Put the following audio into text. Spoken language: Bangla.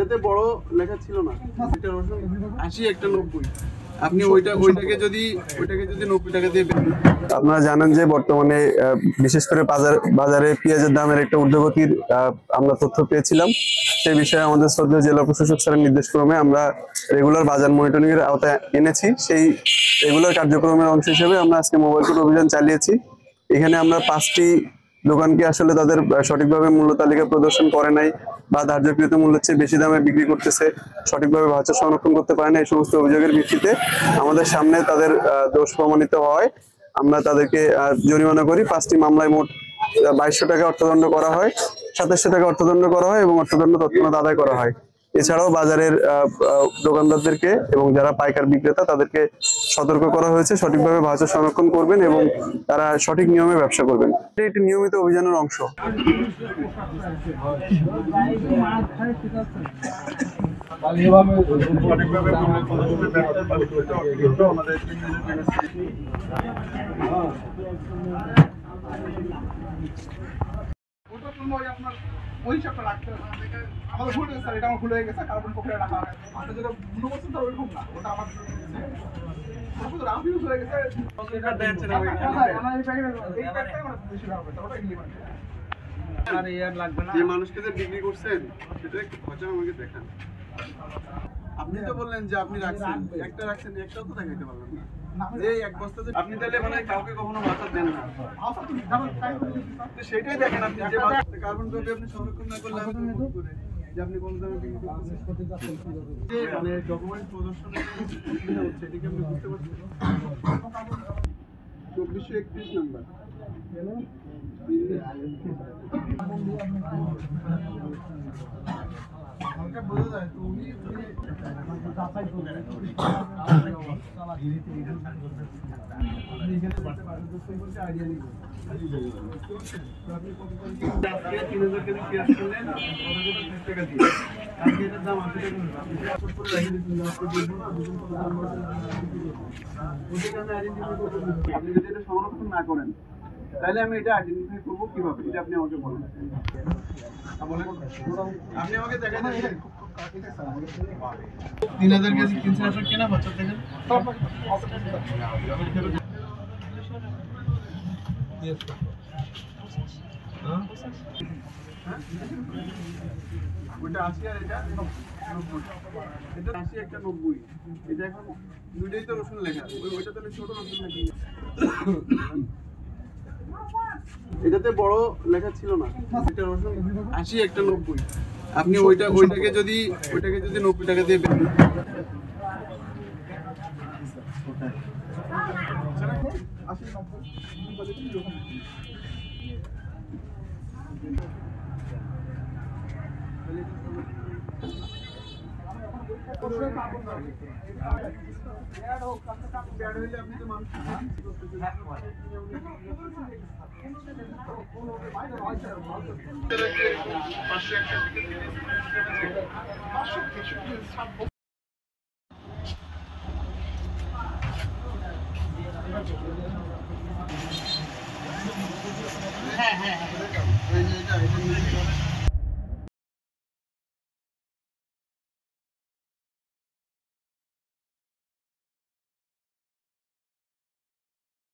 এটাতে বড় লেখা ছিল না, এটা রসুন 80 একটা 90। আপনি ওইটাকে যদি 90 টাকা দিয়ে। আপনারা জানেন যে বর্তমানে বিশেষ করে বাজারে পেঁয়াজের দামের একটা ঊর্ধ্বগতির আমরা তথ্য পেয়েছিলাম। সেই বিষয়ে আমাদের শ্রদ্ধেয় জেলা প্রশাসক স্যারের নির্দেশক্রমে আমরা রেগুলার বাজার মনিটরিং এর আওতায় এনেছি। সেই রেগুলার কার্যক্রমের অংশ হিসেবে আমরা আজকে মোবাইল কোর্ট অভিযান চালিয়েছি। এখানে আমরা 5টি দোকানকে আসলে তাদের সঠিকভাবে মূল্য তালিকা প্রদর্শন করে নাই বা ধার্যকৃত মূল্যের চেয়ে বেশি দামে বিক্রি করতেছে, সঠিকভাবে বাজার সংরক্ষণ করতে পারে না, এই সমস্ত অভিযোগের ভিত্তিতে আমাদের সামনে তাদের দোষ প্রমাণিত হয়। আমরা তাদেরকে জরিমানা করি। 5টি মামলায় মোট 2200 টাকা অর্থদণ্ড করা হয়, 2700 টাকা অর্থদণ্ড করা হয় এবং অর্থদণ্ড তৎক্ষণাৎ আদায় করা হয়। এছাড়াও বাজারের দোকানদারদেরকে এবং যারা পাইকার বিক্রেতা তাদেরকে সতর্ক করা হয়েছে সঠিকভাবে বাজার সংরক্ষণ করবেন এবং তারা সঠিক নিয়মে ব্যবসা করবেন। এটি নিয়মিত অভিযানের অংশ। ওই হিসাবটা রাখতে হবে। আমাদের ভুল হয়েছে স্যার, এটা আমার ভুল হয়ে গেছে। কার্বন কপিটা রাখা হয় আপনি যেটা ভুল করছেন স্যার ওইরকম না, ওটা আমার রাফিউজ হয়ে গেছে। যে মানুষকে যে বিক্রি করছেন সেটা একটু খরচা আমাকে দেখান। আপনি তো বললেন যে আপনি রাখছেন, একটা রাখছেন, একটাও তো দেখাইতে পারলেন না। যে এক বস্তা আপনি তাহলে মানে কাউকে কখনো বাজার দেন না, সেটাই দেখেন। আপনি যে কার্বন কপি আপনি সংরক্ষণ না করলে আমি তো করে যে আপনি কোন দামে বিক্রি করছেন, মানে ডকুমেন্ট প্রদর্শন হচ্ছে, এটাকে আপনি বুঝতে পারছেন। 2431 নাম্বার হালকা বোঝা যায় তো উনি যাচাই করবেন। আইডিয়া দিবেন আপনি কত করে 3000 কেজি পেঁয়াজ কিনলেন, টাকা দিয়ে আজকে এটার দাম 80 টাকা হবে। আপনি আপলোড করে রেখে দিন, আপনি দেখুন দুজন কত দাম বলছে। ওটাকে আমি আইডেন্টিফাই করব। আপনি যদি এটা সংরক্ষণ না করেন তাহলে আমি এটা আইডেন্টিফাই করব কিভাবে, এটা আপনি আমাকে বলেন। আপনি আমাকে দেখাই দেন 3000 কেজি কিনছে আসলে কেনা বাচ্চা থেকে ওটা 80 আর এটা 90। এটা 80 একটা 90। এটা এখন দুইটাই তো রসুন লেখা, ওইটা তাহলে ছোট রসুন নাকি? এটাতে বড় লেখা ছিল না, এটা রসুন 80 একটা 90। আপনি ওইটাকে যদি 90 টাকা দিয়ে আপনি তো মানুষ হ্যাঁ